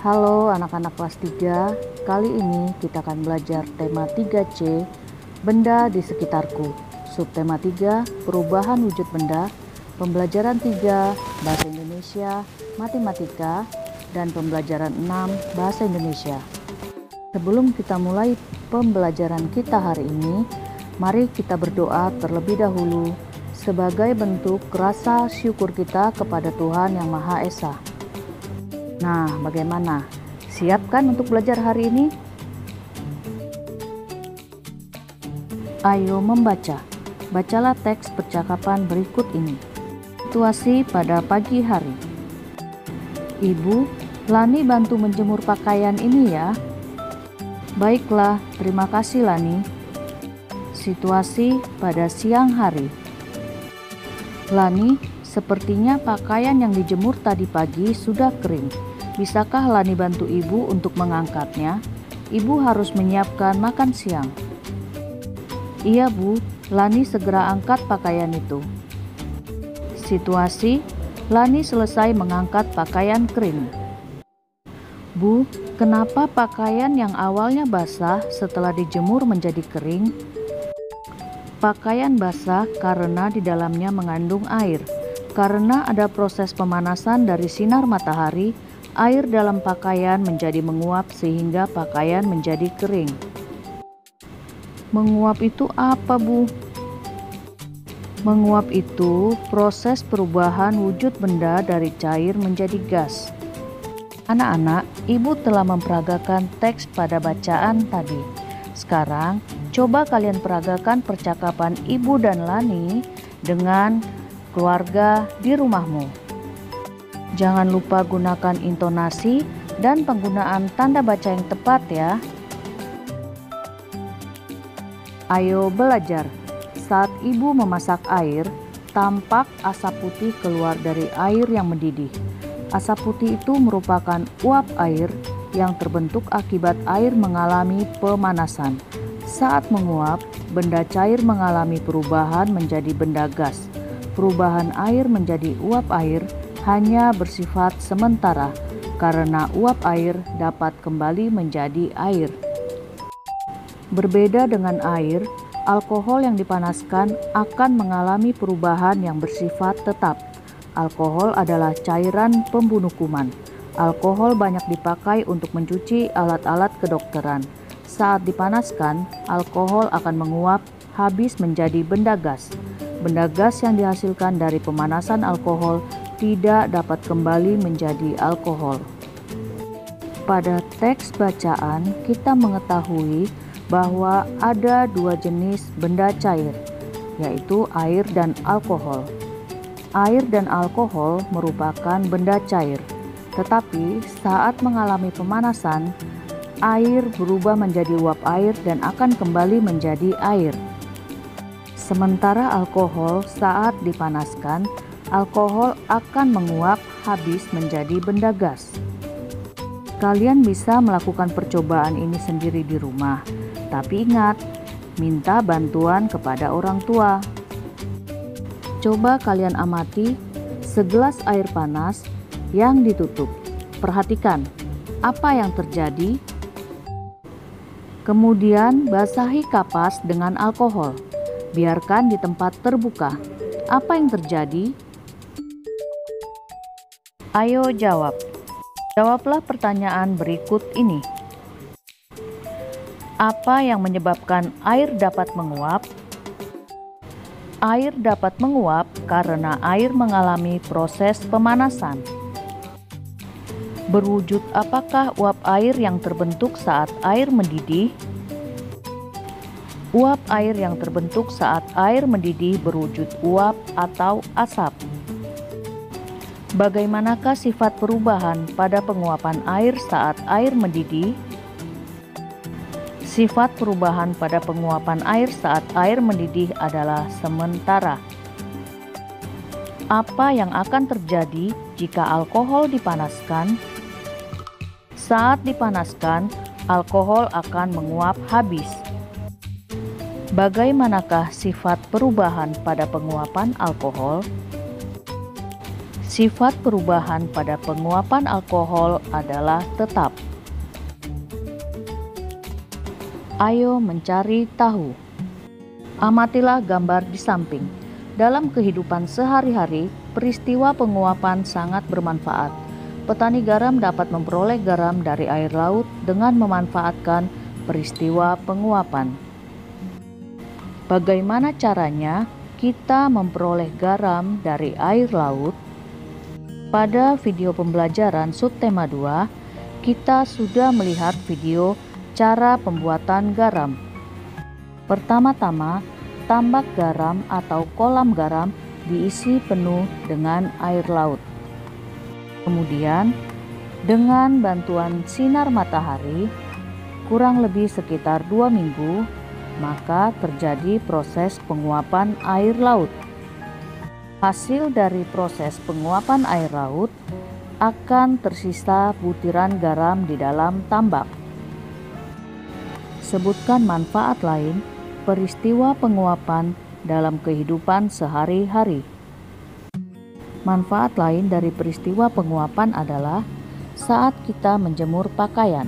Halo anak-anak kelas 3, kali ini kita akan belajar tema 3C, benda di sekitarku. Subtema 3, perubahan wujud benda, pembelajaran 3, bahasa Indonesia, matematika, dan pembelajaran 6, bahasa Indonesia. Sebelum kita mulai pembelajaran kita hari ini, mari kita berdoa terlebih dahulu sebagai bentuk rasa syukur kita kepada Tuhan Yang Maha Esa. Nah, bagaimana? Siap kan untuk belajar hari ini? Ayo membaca. Bacalah teks percakapan berikut ini. Situasi pada pagi hari. Ibu, Lani bantu menjemur pakaian ini ya. Baiklah, terima kasih Lani. Situasi pada siang hari. Lani, sepertinya pakaian yang dijemur tadi pagi sudah kering. Bisakah Lani bantu ibu untuk mengangkatnya? Ibu harus menyiapkan makan siang. Iya Bu, Lani segera angkat pakaian itu. Situasi, Lani selesai mengangkat pakaian kering. Bu, kenapa pakaian yang awalnya basah setelah dijemur menjadi kering? Pakaian basah karena di dalamnya mengandung air. Karena ada proses pemanasan dari sinar matahari, air dalam pakaian menjadi menguap sehingga pakaian menjadi kering. Menguap itu apa, Bu? Menguap itu proses perubahan wujud benda dari cair menjadi gas. Anak-anak, Ibu telah memperagakan teks pada bacaan tadi. Sekarang, coba kalian peragakan percakapan Ibu dan Lani dengan keluarga di rumahmu. Jangan lupa gunakan intonasi dan penggunaan tanda baca yang tepat ya. Ayo belajar. Saat ibu memasak air, tampak asap putih keluar dari air yang mendidih. Asap putih itu merupakan uap air yang terbentuk akibat air mengalami pemanasan. Saat menguap, benda cair mengalami perubahan menjadi benda gas. Perubahan air menjadi uap air hanya bersifat sementara karena uap air dapat kembali menjadi air. Berbeda dengan air, alkohol yang dipanaskan akan mengalami perubahan yang bersifat tetap. Alkohol adalah cairan pembunuh kuman. Alkohol banyak dipakai untuk mencuci alat-alat kedokteran. Saat dipanaskan, alkohol akan menguap habis menjadi benda gas. Benda gas yang dihasilkan dari pemanasan alkohol tidak dapat kembali menjadi alkohol. Pada teks bacaan, kita mengetahui bahwa ada dua jenis benda cair, yaitu air dan alkohol. Air dan alkohol merupakan benda cair, tetapi saat mengalami pemanasan, air berubah menjadi uap air dan akan kembali menjadi air. Sementara alkohol saat dipanaskan, alkohol akan menguap habis menjadi benda gas. Kalian bisa melakukan percobaan ini sendiri di rumah, tapi ingat, minta bantuan kepada orang tua. Coba kalian amati segelas air panas yang ditutup. Perhatikan apa yang terjadi. Kemudian basahi kapas dengan alkohol. Biarkan di tempat terbuka. Apa yang terjadi? Ayo jawab. Jawablah pertanyaan berikut ini. Apa yang menyebabkan air dapat menguap? Air dapat menguap karena air mengalami proses pemanasan. Berwujud apakah uap air yang terbentuk saat air mendidih? Uap air yang terbentuk saat air mendidih berwujud uap atau asap. Bagaimanakah sifat perubahan pada penguapan air saat air mendidih? Sifat perubahan pada penguapan air saat air mendidih adalah sementara. Apa yang akan terjadi jika alkohol dipanaskan? Saat dipanaskan, alkohol akan menguap habis. Bagaimanakah sifat perubahan pada penguapan alkohol? Sifat perubahan pada penguapan alkohol adalah tetap. Ayo mencari tahu. Amatilah gambar di samping. Dalam kehidupan sehari-hari, peristiwa penguapan sangat bermanfaat. Petani garam dapat memperoleh garam dari air laut dengan memanfaatkan peristiwa penguapan. Bagaimana caranya kita memperoleh garam dari air laut? Pada video pembelajaran subtema 2, kita sudah melihat video cara pembuatan garam. Pertama-tama, tambak garam atau kolam garam diisi penuh dengan air laut. Kemudian, dengan bantuan sinar matahari, kurang lebih sekitar 2 minggu, maka terjadi proses penguapan air laut. Hasil dari proses penguapan air laut akan tersisa butiran garam di dalam tambak. Sebutkan manfaat lain peristiwa penguapan dalam kehidupan sehari-hari. Manfaat lain dari peristiwa penguapan adalah saat kita menjemur pakaian.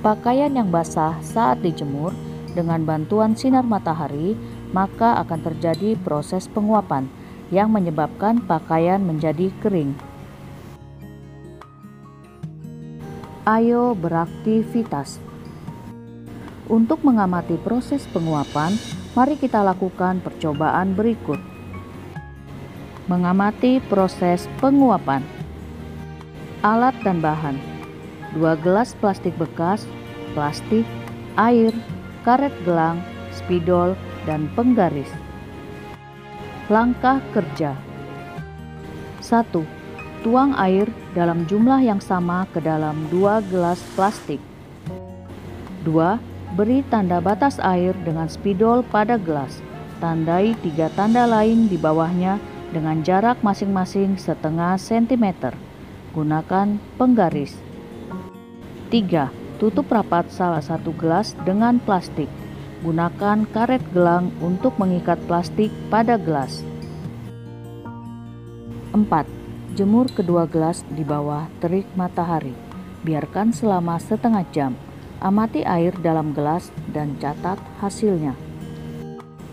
Pakaian yang basah saat dijemur dengan bantuan sinar matahari, maka akan terjadi proses penguapan yang menyebabkan pakaian menjadi kering. Ayo beraktivitas. Untuk mengamati proses penguapan, mari kita lakukan percobaan berikut. Mengamati proses penguapan. Alat dan bahan: 2 gelas plastik bekas, plastik, air, karet gelang, spidol, dan penggaris. Langkah kerja: 1. Tuang air dalam jumlah yang sama ke dalam 2 gelas plastik. 2. Beri tanda batas air dengan spidol pada gelas. Tandai 3 tanda lain di bawahnya dengan jarak masing-masing setengah sentimeter. Gunakan penggaris. 3. Tutup rapat salah satu gelas dengan plastik. Gunakan karet gelang untuk mengikat plastik pada gelas. 4. Jemur kedua gelas di bawah terik matahari. Biarkan selama setengah jam. Amati air dalam gelas dan catat hasilnya.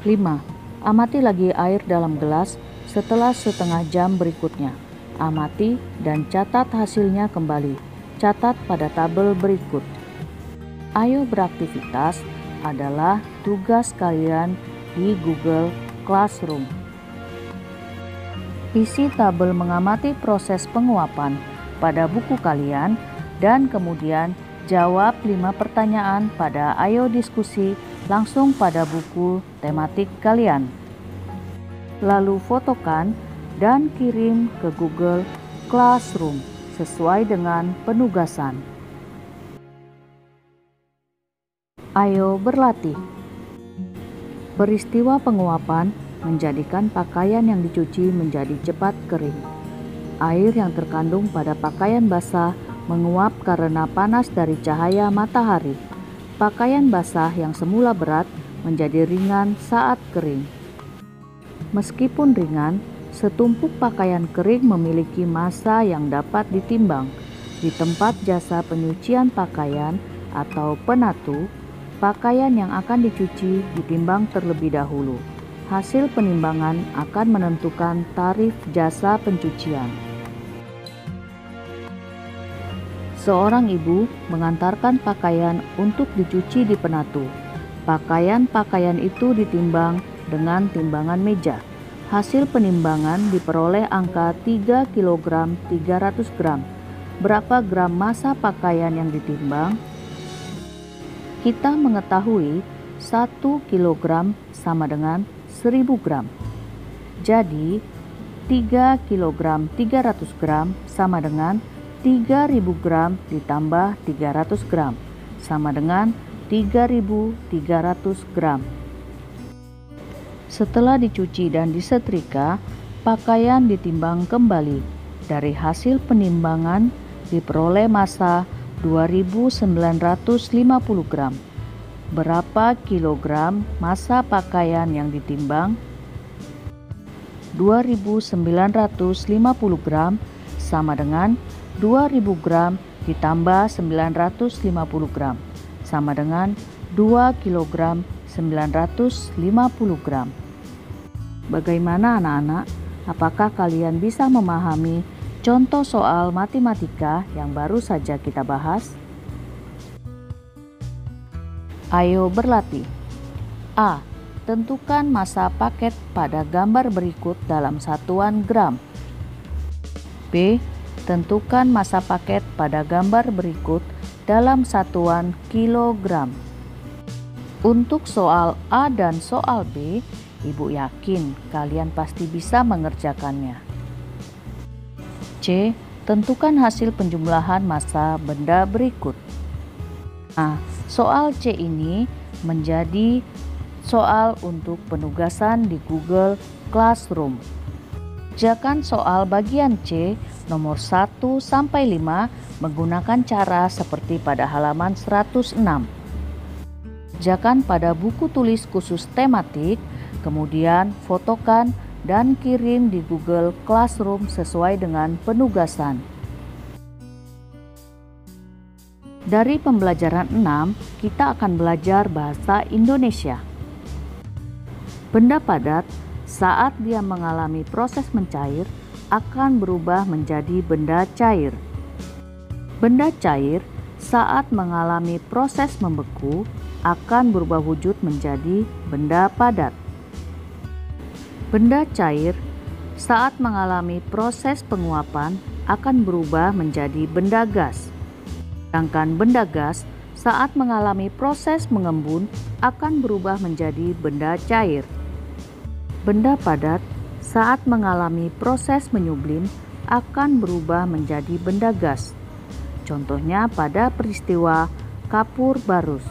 5. Amati lagi air dalam gelas setelah setengah jam berikutnya. Amati dan catat hasilnya kembali. Catat pada tabel berikut. Ayo beraktivitas adalah tugas kalian di Google Classroom. Isi tabel mengamati proses penguapan pada buku kalian dan kemudian jawab 5 pertanyaan pada Ayo Diskusi langsung pada buku tematik kalian. Lalu fotokan dan kirim ke Google Classroom sesuai dengan penugasan. Ayo berlatih. Peristiwa penguapan menjadikan pakaian yang dicuci menjadi cepat kering. Air yang terkandung pada pakaian basah menguap karena panas dari cahaya matahari. Pakaian basah yang semula berat menjadi ringan saat kering. Meskipun ringan, setumpuk pakaian kering memiliki massa yang dapat ditimbang. Di tempat jasa penyucian pakaian atau penatu, pakaian yang akan dicuci ditimbang terlebih dahulu. Hasil penimbangan akan menentukan tarif jasa pencucian. Seorang ibu mengantarkan pakaian untuk dicuci di penatu. Pakaian-pakaian itu ditimbang dengan timbangan meja. Hasil penimbangan diperoleh angka 3 kg 300 gram. Berapa gram massa pakaian yang ditimbang? Kita mengetahui 1 kg sama dengan 1000 gram. Jadi 3 kg 300 gram sama dengan 3000 gram ditambah 300 gram sama dengan 3300 gram. Setelah dicuci dan disetrika, pakaian ditimbang kembali. Dari hasil penimbangan diperoleh massa 2950 gram. Berapa kilogram massa pakaian yang ditimbang? 2.950 gram sama dengan 2.000 gram ditambah 950 gram sama dengan 2 kg 950 gram. Bagaimana anak-anak? Apakah kalian bisa memahami contoh soal matematika yang baru saja kita bahas? Ayo berlatih. A. Tentukan massa paket pada gambar berikut dalam satuan gram. B. Tentukan massa paket pada gambar berikut dalam satuan kilogram. Untuk soal A dan soal B, Ibu yakin kalian pasti bisa mengerjakannya. C. Tentukan hasil penjumlahan massa benda berikut. Nah, soal C ini menjadi soal untuk penugasan di Google Classroom. Kerjakan soal bagian C nomor 1 sampai 5 menggunakan cara seperti pada halaman 106. Kerjakan pada buku tulis khusus tematik, kemudian fotokan dan kirim di Google Classroom sesuai dengan penugasan. Dari pembelajaran 6, kita akan belajar bahasa Indonesia. Benda padat saat dia mengalami proses mencair akan berubah menjadi benda cair. Benda cair saat mengalami proses membeku akan berubah wujud menjadi benda padat. Benda cair saat mengalami proses penguapan akan berubah menjadi benda gas. Sedangkan benda gas saat mengalami proses mengembun akan berubah menjadi benda cair. Benda padat saat mengalami proses menyublim akan berubah menjadi benda gas. Contohnya pada peristiwa kapur barus.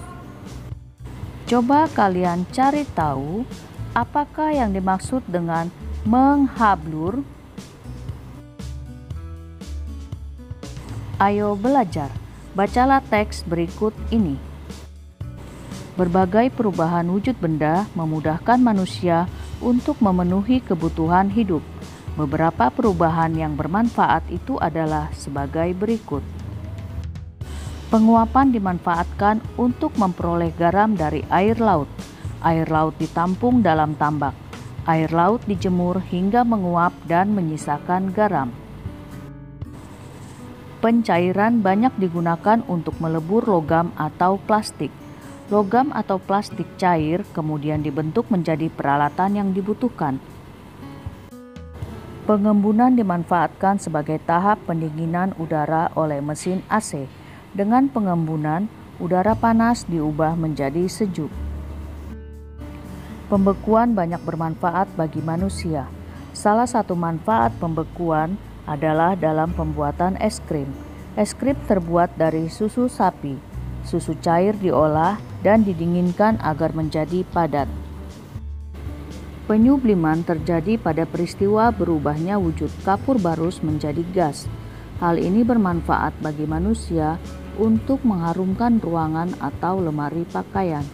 Coba kalian cari tahu apakah yang dimaksud dengan menghablur. Ayo belajar. Bacalah teks berikut ini. Berbagai perubahan wujud benda memudahkan manusia untuk memenuhi kebutuhan hidup. Beberapa perubahan yang bermanfaat itu adalah sebagai berikut. Penguapan dimanfaatkan untuk memperoleh garam dari air laut. Air laut ditampung dalam tambak. Air laut dijemur hingga menguap dan menyisakan garam. Pencairan banyak digunakan untuk melebur logam atau plastik. Logam atau plastik cair kemudian dibentuk menjadi peralatan yang dibutuhkan. Pengembunan dimanfaatkan sebagai tahap pendinginan udara oleh mesin AC. Dengan pengembunan, udara panas diubah menjadi sejuk. Pembekuan banyak bermanfaat bagi manusia. Salah satu manfaat pembekuan adalah dalam pembuatan es krim. Es krim terbuat dari susu sapi. Susu cair diolah dan didinginkan agar menjadi padat. Penyubliman terjadi pada peristiwa berubahnya wujud kapur barus menjadi gas. Hal ini bermanfaat bagi manusia untuk mengharumkan ruangan atau lemari pakaian.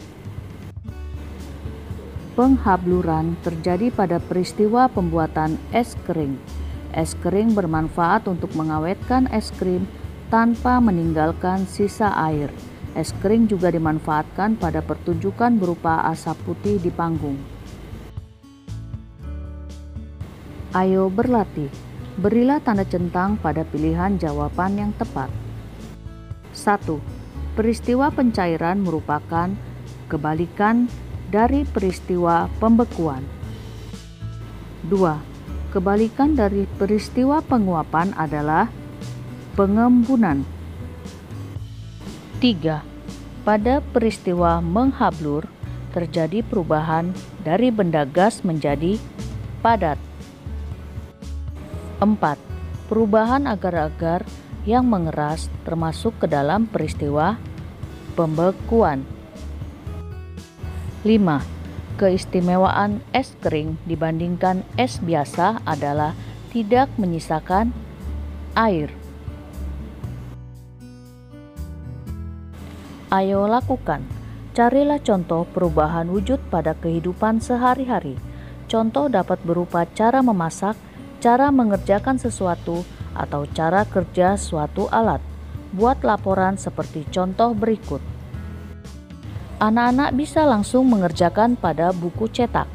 Penghabluran terjadi pada peristiwa pembuatan es kering. Es kering bermanfaat untuk mengawetkan es krim tanpa meninggalkan sisa air. Es kering juga dimanfaatkan pada pertunjukan berupa asap putih di panggung. Ayo berlatih. Berilah tanda centang pada pilihan jawaban yang tepat. 1. Peristiwa pencairan merupakan kebalikan dari peristiwa pembekuan. 2. Kebalikan dari peristiwa penguapan adalah pengembunan. 3. Pada peristiwa menghablur terjadi perubahan dari benda gas menjadi padat. 4. Perubahan agar-agar yang mengeras termasuk ke dalam peristiwa pembekuan. 5. Keistimewaan es kering dibandingkan es biasa adalah tidak menyisakan air. Ayo lakukan. Carilah contoh perubahan wujud pada kehidupan sehari-hari. Contoh dapat berupa cara memasak, cara mengerjakan sesuatu, atau cara kerja suatu alat. Buat laporan seperti contoh berikut. Anak-anak bisa langsung mengerjakan pada buku cetak.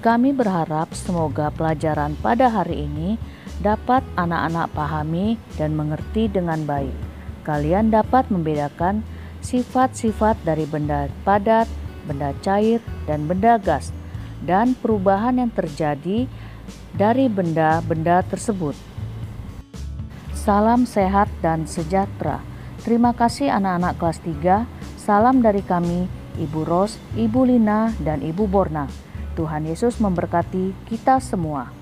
Kami berharap semoga pelajaran pada hari ini dapat anak-anak pahami dan mengerti dengan baik. Kalian dapat membedakan sifat-sifat dari benda padat, benda cair, dan benda gas, dan perubahan yang terjadi dari benda-benda tersebut. Salam sehat dan sejahtera. Terima kasih anak-anak kelas 3. Salam dari kami, Ibu Ros, Ibu Lina, dan Ibu Borna. Tuhan Yesus memberkati kita semua.